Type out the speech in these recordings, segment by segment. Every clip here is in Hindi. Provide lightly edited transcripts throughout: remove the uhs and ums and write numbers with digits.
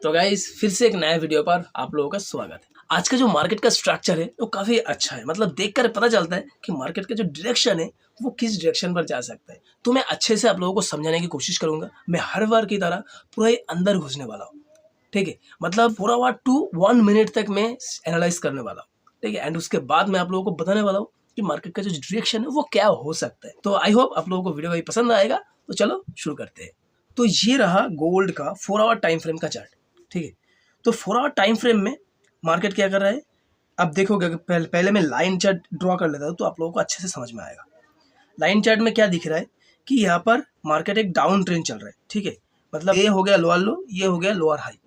तो गाइस फिर से एक नया वीडियो पर आप लोगों का स्वागत है। आज का जो मार्केट का स्ट्रक्चर है वो काफ़ी अच्छा है, मतलब देखकर पता चलता है कि मार्केट का जो डायरेक्शन है वो किस डायरेक्शन पर जा सकता है। तो मैं अच्छे से आप लोगों को समझाने की कोशिश करूंगा। मैं हर बार की तरह पूरा ही अंदर घुसने वाला हूँ, ठीक है। मतलब पूरा 1 मिनट तक मैं एनालाइज करने वाला हूँ, ठीक है। एंड उसके बाद मैं आप लोगों को बताने वाला हूँ कि मार्केट का जो डायरेक्शन है वो क्या हो सकता है। तो आई होप आप लोगों को वीडियो भाई पसंद आएगा। तो चलो शुरू करते हैं। तो ये रहा गोल्ड का 4 आवर टाइम फ्रेम का चार्ट, ठीक है। तो 4 आवर टाइम फ्रेम में मार्केट क्या कर रहा है, अब देखोगे। पहले मैं लाइन चार्ट ड्रॉ कर लेता हूँ तो आप लोगों को अच्छे से समझ में आएगा। लाइन चार्ट में क्या दिख रहा है कि यहाँ पर मार्केट एक डाउन ट्रेंड चल रहा है, ठीक है। मतलब ये हो गया लोअर लो, ये हो गया लोअर हाई,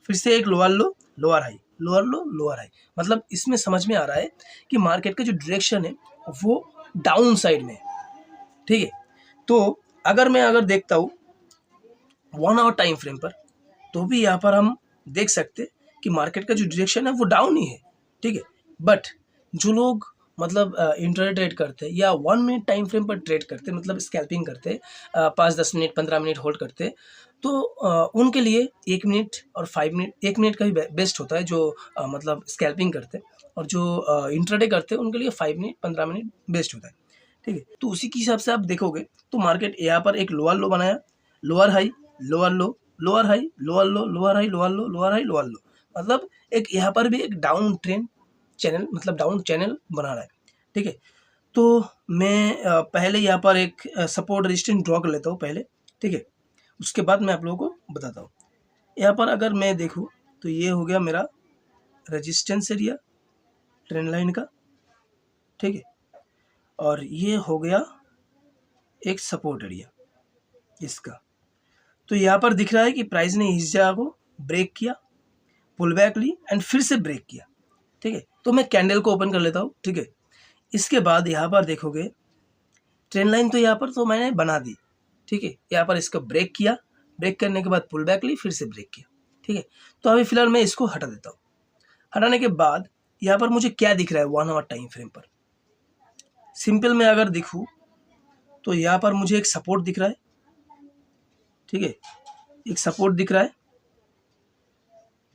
फिर से एक लोअर लो, लोअर हाई, लोअर लो, लोअर हाई। मतलब इसमें समझ में आ रहा है कि मार्केट का जो डायरेक्शन है वो डाउन साइड में है, ठीक है। तो अगर देखता हूँ 1 आवर टाइम फ्रेम पर, तो भी यहाँ पर हम देख सकते कि मार्केट का जो डायरेक्शन है वो डाउन ही है, ठीक है। बट जो लोग मतलब इंट्राडे ट्रेड करते हैं या 1 मिनट टाइम फ्रेम पर ट्रेड करते हैं, मतलब स्कैल्पिंग करते हैं, 5-10 मिनट 15 मिनट होल्ड करते हैं, तो उनके लिए 1 मिनट और 5 मिनट, 1 मिनट का ही बेस्ट होता है जो मतलब स्कैल्पिंग करते हैं। और जो इंट्राडे करते हैं उनके लिए 5 मिनट 15 मिनट बेस्ट होता है, ठीक है। तो उसी के हिसाब से आप देखोगे तो मार्केट यहाँ पर एक लोअर लो बनाया, लोअर हाई, लोअर लो, लोअर हाई, लोअर लो, लोअर हाई, लोअर लो, लोअर हाई, लोअर लो। मतलब एक यहाँ पर भी एक डाउन ट्रेंड चैनल, मतलब डाउन चैनल बना रहा है, ठीक है। तो मैं पहले यहाँ पर एक सपोर्ट रेजिस्टेंस ड्रॉ कर लेता हूँ पहले, ठीक है। उसके बाद मैं आप लोगों को बताता हूँ। यहाँ पर अगर मैं देखूँ तो ये हो गया मेरा रेजिस्टेंस एरिया ट्रेंड लाइन का, ठीक है। और ये हो गया एक सपोर्ट एरिया इसका। तो यहाँ पर दिख रहा है कि प्राइस ने इस जगह को ब्रेक किया, पुल बैक ली एंड फिर से ब्रेक किया, ठीक है। तो मैं कैंडल को ओपन कर लेता हूँ, ठीक है। इसके बाद यहाँ पर देखोगे ट्रेंड लाइन तो यहाँ पर तो मैंने बना दी, ठीक है। यहाँ पर इसको ब्रेक किया, ब्रेक करने के बाद पुल बैक ली, फिर से ब्रेक किया, ठीक है। तो अभी फिलहाल मैं इसको हटा देता हूँ। हटाने के बाद यहाँ पर मुझे क्या दिख रहा है 1 आवर टाइम फ्रेम पर, सिंपल में अगर दिखूँ तो यहाँ पर मुझे एक सपोर्ट दिख रहा है, ठीक है। एक सपोर्ट दिख रहा है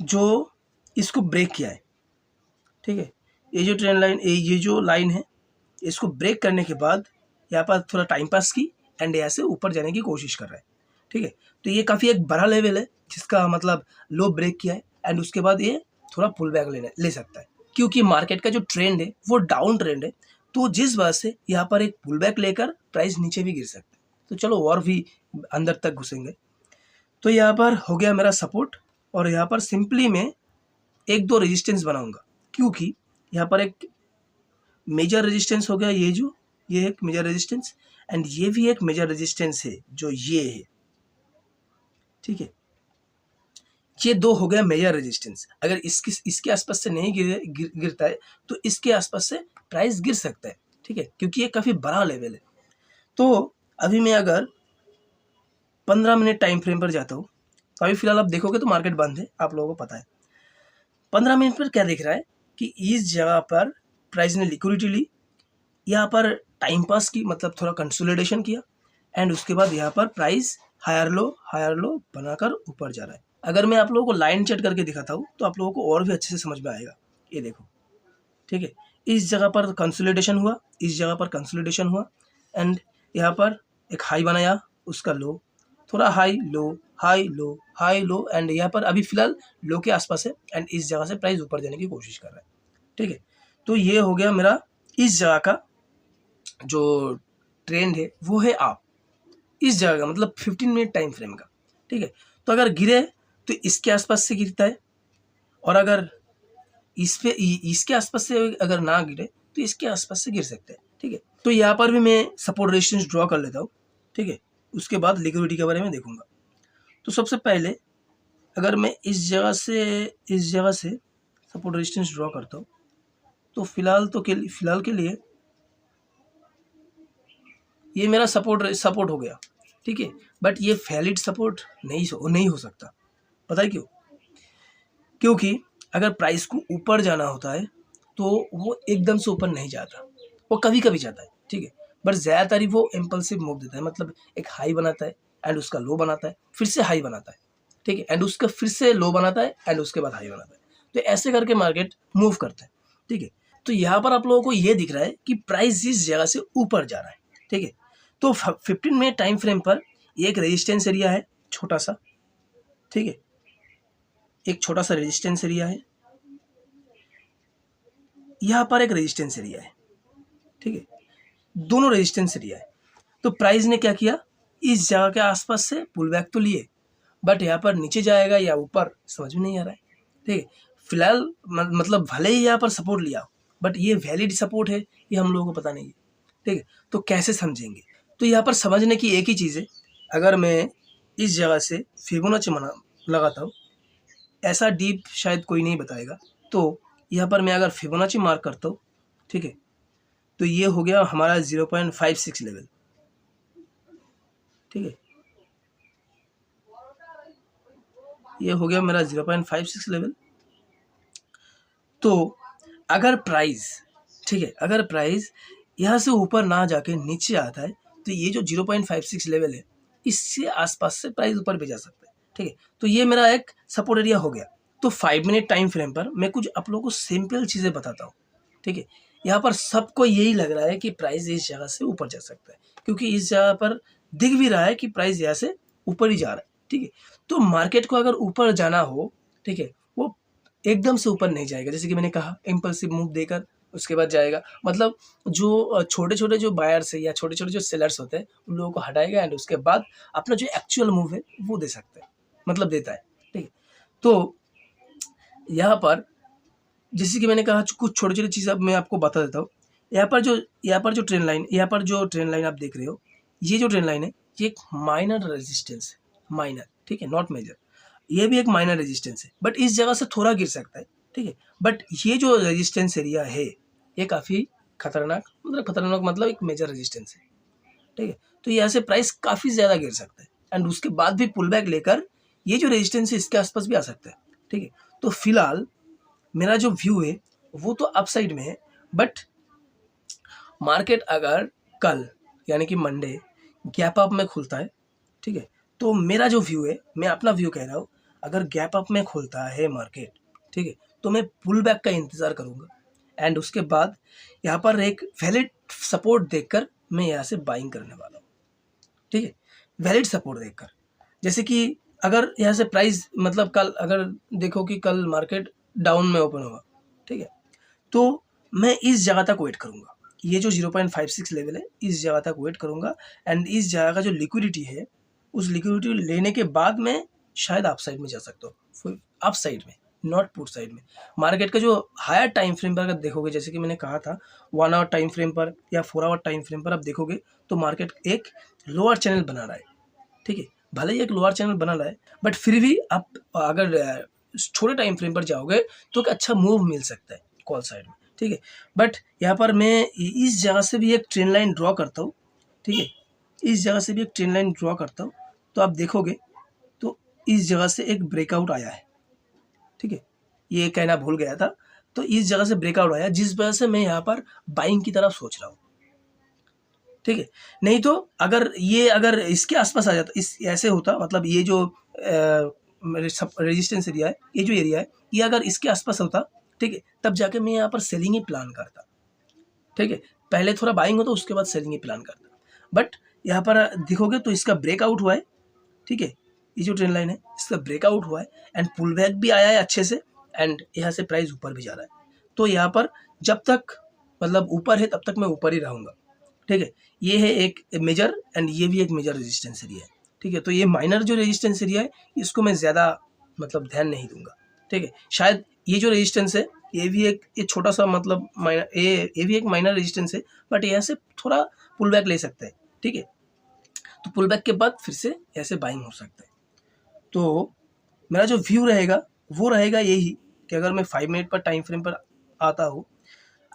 जो इसको ब्रेक किया है, ठीक है। ये जो ट्रेंड लाइन, ये जो लाइन है, इसको ब्रेक करने के बाद यहाँ पर थोड़ा टाइम पास की एंड यहाँ से ऊपर जाने की कोशिश कर रहा है, ठीक है। तो ये काफ़ी एक बड़ा लेवल है जिसका मतलब लो ब्रेक किया है एंड उसके बाद ये थोड़ा पुल बैक ले सकता है, क्योंकि मार्केट का जो ट्रेंड है वो डाउन ट्रेंड है। तो जिस वजह से यहाँ पर एक पुल बैक लेकर प्राइस नीचे भी गिर सकता है। तो चलो और भी अंदर तक घुसेंगे। तो यहाँ पर हो गया मेरा सपोर्ट और यहाँ पर सिंपली मैं 1-2 रेजिस्टेंस बनाऊंगा, क्योंकि यहाँ पर एक मेजर रेजिस्टेंस हो गया, ये एक मेजर रेजिस्टेंस एंड ये भी एक मेजर रेजिस्टेंस है जो ये है, ठीक है। ये 2 हो गया मेजर रेजिस्टेंस। अगर इसके आसपास से नहीं गिरता है तो इसके आसपास से प्राइस गिर सकता है, ठीक है, क्योंकि ये काफ़ी बड़ा लेवल है। तो अभी मैं अगर 15 मिनट टाइम फ्रेम पर जाता हूँ तो अभी फिलहाल आप देखोगे तो मार्केट बंद है, आप लोगों को पता है। 15 मिनट पर क्या दिख रहा है कि इस जगह पर प्राइस ने लिक्विडिटी ली, यहाँ पर टाइम पास की, मतलब थोड़ा कंसोलिडेशन किया एंड उसके बाद यहाँ पर प्राइस हायर लो बनाकर ऊपर जा रहा है। अगर मैं आप लोगों को लाइन चार्ट करके दिखाता हूँ तो आप लोगों को और भी अच्छे से समझ में आएगा। ये देखो, ठीक है। इस जगह पर कंसोलिडेशन हुआ, इस जगह पर कंसोलिडेशन हुआ एंड यहाँ पर एक हाई बनाया, उसका लो, थोड़ा high low, high low, high low and यहाँ पर अभी फिलहाल लो के आसपास है एंड इस जगह से प्राइस ऊपर जाने की कोशिश कर रहा है, ठीक है। तो ये हो गया मेरा इस जगह का जो ट्रेंड है वो है आप इस जगह का, मतलब 15 मिनट टाइम फ्रेम का, ठीक है। तो अगर गिरे तो इसके आसपास से गिरता है और अगर इसके आसपास से अगर ना गिरे तो इसके आसपास से गिर सकते हैं, ठीक है। तो यहाँ पर भी मैं सपोर्ट रेजिस्टेंस ड्रॉ कर लेता हूँ, ठीक है। उसके बाद लिक्विडिटी के बारे में देखूंगा। तो सबसे पहले अगर मैं इस जगह से सपोर्ट रेजिस्टेंस ड्रॉ करता हूँ तो फिलहाल के लिए ये मेरा सपोर्ट हो गया, ठीक है। बट ये वैलिड सपोर्ट नहीं हो सकता। पता है क्यों? क्योंकि अगर प्राइस को ऊपर जाना होता है तो वो एकदम से ऊपर नहीं जाता, वो कभी कभी जाता है, ठीक है। बट ज़्यादातर ही वो इम्पल्सिव मूव देता है, मतलब एक हाई बनाता है एंड उसका लो बनाता है, फिर से हाई बनाता है, ठीक है, एंड उसका फिर से लो बनाता है एंड उसके बाद हाई बनाता है। तो ऐसे करके मार्केट मूव करता है। ठीक है, तो यहाँ पर आप लोगों को ये दिख रहा है कि प्राइस इस जगह से ऊपर जा रहा है। ठीक है, तो 15 मिनट टाइम फ्रेम पर एक रेजिस्टेंस एरिया है छोटा सा। ठीक है, एक छोटा सा रेजिस्टेंस एरिया है, यहाँ पर एक रेजिस्टेंस एरिया है। ठीक है, दोनों रेजिस्टेंस एरिया है। तो प्राइस ने क्या किया, इस जगह के आसपास से पुल बैक तो लिए, बट यहाँ पर नीचे जाएगा या ऊपर समझ में नहीं आ रहा है। ठीक है, फिलहाल मतलब भले ही यहाँ पर सपोर्ट लिया, बट ये वैलिड सपोर्ट है ये हम लोगों को पता नहीं है। ठीक है, तो कैसे समझेंगे? तो यहाँ पर समझने की एक ही चीज़ है, अगर मैं इस जगह से फिबोनाची लगाता हूँ, ऐसा डीप शायद कोई नहीं बताएगा। तो यहाँ पर मैं अगर फिबोनाची मार्क करता हूँ, ठीक है, तो ये हो गया हमारा 0.56 लेवल। ठीक है, ये हो गया मेरा 0.56 लेवल। तो अगर प्राइस, ठीक है, अगर प्राइस यहाँ से ऊपर ना जाके नीचे आता है, तो ये जो 0.56 लेवल है, इससे आसपास से प्राइस ऊपर भी जा सकता है। ठीक है, तो ये मेरा एक सपोर्ट एरिया हो गया। तो 5 मिनट टाइम फ्रेम पर मैं कुछ आप लोगों को सिंपल चीज़ें बताता हूँ। ठीक है, यहाँ पर सबको यही लग रहा है कि प्राइस इस जगह से ऊपर जा सकता है, क्योंकि इस जगह पर दिख भी रहा है कि प्राइस यहाँ से ऊपर ही जा रहा है। ठीक है, तो मार्केट को अगर ऊपर जाना हो, ठीक है, वो एकदम से ऊपर नहीं जाएगा। जैसे कि मैंने कहा, इम्पल्सिव मूव देकर उसके बाद जाएगा। मतलब जो छोटे छोटे जो बायर्स है या छोटे छोटे जो सेलर्स होते हैं, उन लोगों को हटाएगा एंड उसके बाद अपना जो एक्चुअल मूव है वो दे सकते हैं, मतलब देता है। ठीक है, तो यहाँ पर जैसे कि मैंने कहा, कुछ छोटी छोटी चीज़ अब मैं आपको बता देता हूँ। यहाँ पर जो ट्रेंड लाइन आप देख रहे हो, ये जो ट्रेंड लाइन है, ये एक माइनर रेजिस्टेंस है, माइनर। ठीक है, नॉट मेजर। ये भी एक माइनर रेजिस्टेंस है, बट इस जगह से थोड़ा गिर सकता है। ठीक है, बट ये जो रेजिस्टेंस एरिया है, ये काफ़ी खतरनाक मतलब एक मेजर रेजिस्टेंस है। ठीक है, तो यहाँ से प्राइस काफ़ी ज़्यादा गिर सकता है एंड उसके बाद भी पुल बैक लेकर ये जो रेजिस्टेंस है इसके आसपास भी आ सकता है। ठीक है, तो फिलहाल मेरा जो व्यू है वो तो अपसाइड में है, बट मार्केट अगर कल यानी कि मंडे गैप अप में खुलता है, ठीक है, तो मेरा जो व्यू है, मैं अपना व्यू कह रहा हूँ, अगर गैप अप में खुलता है मार्केट, ठीक है, तो मैं पुल बैक का इंतज़ार करूँगा एंड उसके बाद यहाँ पर एक वैलिड सपोर्ट देखकर मैं यहाँ से बाइंग करने वाला हूँ। ठीक है, वैलिड सपोर्ट देखकर, जैसे कि अगर यहाँ से प्राइस मतलब कल अगर देखो कि कल मार्केट डाउन में ओपन होगा, ठीक है, तो मैं इस जगह तक वेट करूँगा। ये जो 0.56 लेवल है, इस जगह तक वेट करूँगा एंड इस जगह का जो लिक्विडिटी है, उस लिक्विडिटी लेने के बाद मैं शायद अप साइड में जा सकता हूँ, अप साइड में, नॉट पुट साइड में। मार्केट का जो हायर टाइम फ्रेम पर अगर देखोगे, जैसे कि मैंने कहा था 1 आवर टाइम फ्रेम पर या 4 आवर टाइम फ्रेम पर आप देखोगे तो मार्केट एक लोअर चैनल बना रहा है। ठीक है, भले ही एक लोअर चैनल बना रहा है, बट फिर भी आप अगर छोटे टाइम फ्रेम पर जाओगे तो एक अच्छा मूव मिल सकता है कॉल साइड में। ठीक है, बट यहाँ पर मैं इस जगह से भी एक ट्रेंड लाइन ड्रॉ करता हूँ। ठीक है, इस जगह से भी एक ट्रेंड लाइन ड्रॉ करता हूँ, तो आप देखोगे तो इस जगह से एक ब्रेकआउट आया है। ठीक है, ये कहना भूल गया था, तो इस जगह से ब्रेकआउट आया, जिस वजह से मैं यहाँ पर बाइंग की तरफ सोच रहा हूँ। ठीक है, नहीं तो अगर इसके आसपास आ जाता, इस ऐसे होता, मतलब ये जो रेजिस्टेंस एरिया है, ये जो एरिया है, ये अगर इसके आसपास होता, ठीक है, तब जाके मैं यहाँ पर सेलिंग ही प्लान करता। ठीक है, पहले थोड़ा बाइंग होता, उसके बाद सेलिंग ही प्लान करता, बट यहाँ पर देखोगे तो इसका ब्रेकआउट हुआ है। ठीक है, ये जो ट्रेंड लाइन है इसका ब्रेकआउट हुआ है एंड पुल बैक भी आया है अच्छे से एंड यहाँ से प्राइस ऊपर भी जा रहा है। तो यहाँ पर जब तक मतलब ऊपर है तब तक मैं ऊपर ही रहूँगा। ठीक है, ये है एक मेजर एंड ये भी एक मेजर रेजिस्टेंस एरिया है। ठीक है, तो ये माइनर जो रेजिस्टेंस एरिया है इसको मैं ज़्यादा मतलब ध्यान नहीं दूंगा। ठीक है, शायद ये जो रेजिस्टेंस है ये छोटा सा मतलब माइनर ये भी एक माइनर रेजिस्टेंस है, बट यहाँ से थोड़ा पुल बैक ले सकता है। ठीक है, तो पुल बैक के बाद फिर से ऐसे बाइंग हो सकता है। तो मेरा जो व्यू रहेगा वो रहेगा यही कि अगर मैं 5 मिनट पर टाइम फ्रेम पर आता हूँ,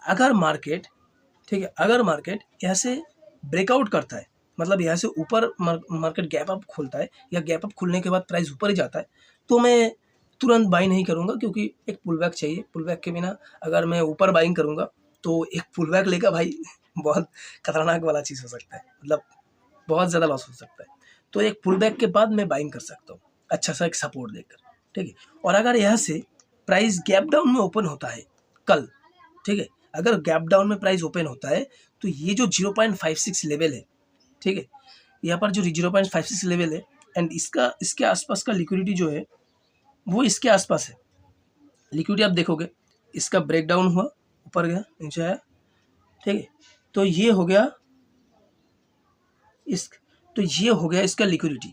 अगर मार्केट, ठीक है, अगर मार्केट यहाँ से ब्रेकआउट करता है, मतलब यहाँ से ऊपर मार्केट गैप अप खुलता है या गैप अप खुलने के बाद प्राइस ऊपर ही जाता है, तो मैं तुरंत बाई नहीं करूँगा, क्योंकि एक पुल बैक चाहिए। पुल बैक के बिना अगर मैं ऊपर बाइंग करूँगा तो एक पुल बैक लेगा भाई बहुत खतरनाक वाला चीज़ हो सकता है, मतलब बहुत ज़्यादा लॉस हो सकता है। तो एक पुल बैक के बाद मैं बाइंग कर सकता हूँ। अच्छा सा एक सपोर्ट देकर, ठीक है। और अगर यहाँ से प्राइस गैप डाउन में ओपन होता है कल, ठीक है, अगर गैप डाउन में प्राइस ओपन होता है तो ये जो 0.56 लेवल है, ठीक है, यहाँ पर जो 0.56 लेवल है एंड इसके आसपास का लिक्विडिटी जो है वो इसके आसपास है। लिक्विडिटी आप देखोगे, इसका ब्रेकडाउन हुआ, ऊपर गया, नीचे आया, ठीक है, तो ये हो गया इसका लिक्विडिटी,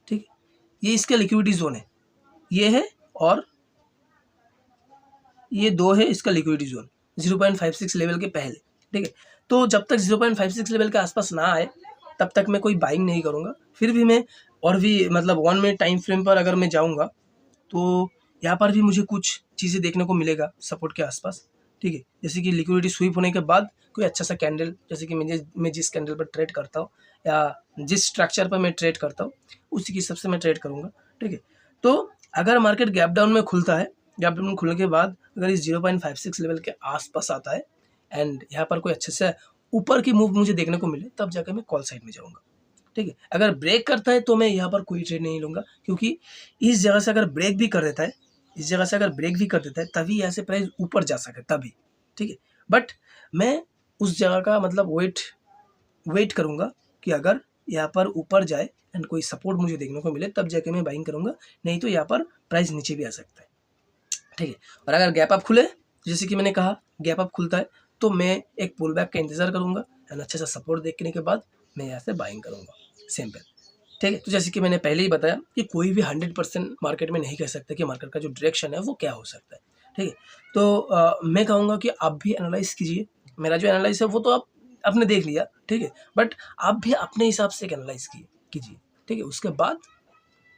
ठीक है, ये इसका लिक्विडिटी जोन है, ये है और ये 2 है इसका लिक्विडिटी जोन 0.56 लेवल के पहले, ठीक है। तो जब तक 0.56 लेवल के आसपास ना आए तब तक मैं कोई बाइंग नहीं करूँगा। फिर भी मैं और भी मतलब 1 मिनट टाइम फ्रेम पर अगर मैं जाऊँगा तो यहाँ पर भी मुझे कुछ चीज़ें देखने को मिलेगा सपोर्ट के आसपास, ठीक है। जैसे कि लिक्विडिटी स्वीप होने के बाद कोई अच्छा सा कैंडल, जैसे कि मैं जिस कैंडल पर ट्रेड करता हूँ या जिस स्ट्रक्चर पर मैं ट्रेड करता हूँ उसी के हिसाब से मैं ट्रेड करूँगा, ठीक है। तो अगर मार्केट गैप डाउन में खुलता है, गैप डाउन में खुलने के बाद अगर इस 0.56 लेवल के आसपास आता है एंड यहाँ पर कोई अच्छे से ऊपर की मूव मुझे देखने को मिले तब जाकर मैं कॉल साइड में जाऊँगा, ठीक है। अगर ब्रेक करता है तो मैं यहाँ पर कोई ट्रेड नहीं लूँगा, क्योंकि इस जगह से अगर ब्रेक भी कर देता है तभी यहाँ से प्राइस ऊपर जा सके तभी, ठीक है। बट मैं उस जगह का मतलब वेट करूँगा कि अगर यहाँ पर ऊपर जाए एंड कोई सपोर्ट मुझे देखने को मिले तब जाके मैं बाइंग करूँगा, नहीं तो यहाँ पर प्राइस नीचे भी आ सकता है, ठीक है। और अगर गैप अप खुले, जैसे कि मैंने कहा गैप अप खुलता है तो मैं एक पुल बैक का इंतज़ार करूँगा एंड अच्छे से सपोर्ट देखने के बाद मैं यहाँ से बाइंग करूँगा, सिंपल, ठीक है। तो जैसे कि मैंने पहले ही बताया कि कोई भी 100% मार्केट में नहीं कह सकता कि मार्केट का जो डायरेक्शन है वो क्या हो सकता है, ठीक है। तो मैं कहूँगा कि आप भी एनालाइज कीजिए। मेरा जो एनालाइज है वो तो आपने देख लिया, ठीक है, बट आप भी अपने हिसाब से एनालाइज कीजिए, ठीक है, उसके बाद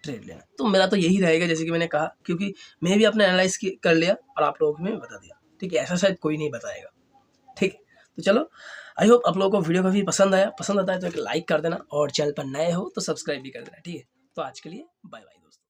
ट्रेड लेना। तो मेरा तो यही रहेगा, जैसे कि मैंने कहा, क्योंकि मैं भी अपने एनालाइज कर लिया और आप लोगों को मैं बता दिया, ठीक है। ऐसा शायद कोई नहीं बताएगा, ठीक है। तो चलो, आई होप आप लोगों को वीडियो काफ़ी पसंद आता है तो एक लाइक कर देना और चैनल पर नए हो तो सब्सक्राइब भी कर देना, ठीक है। तो आज के लिए बाय बाय दोस्तों।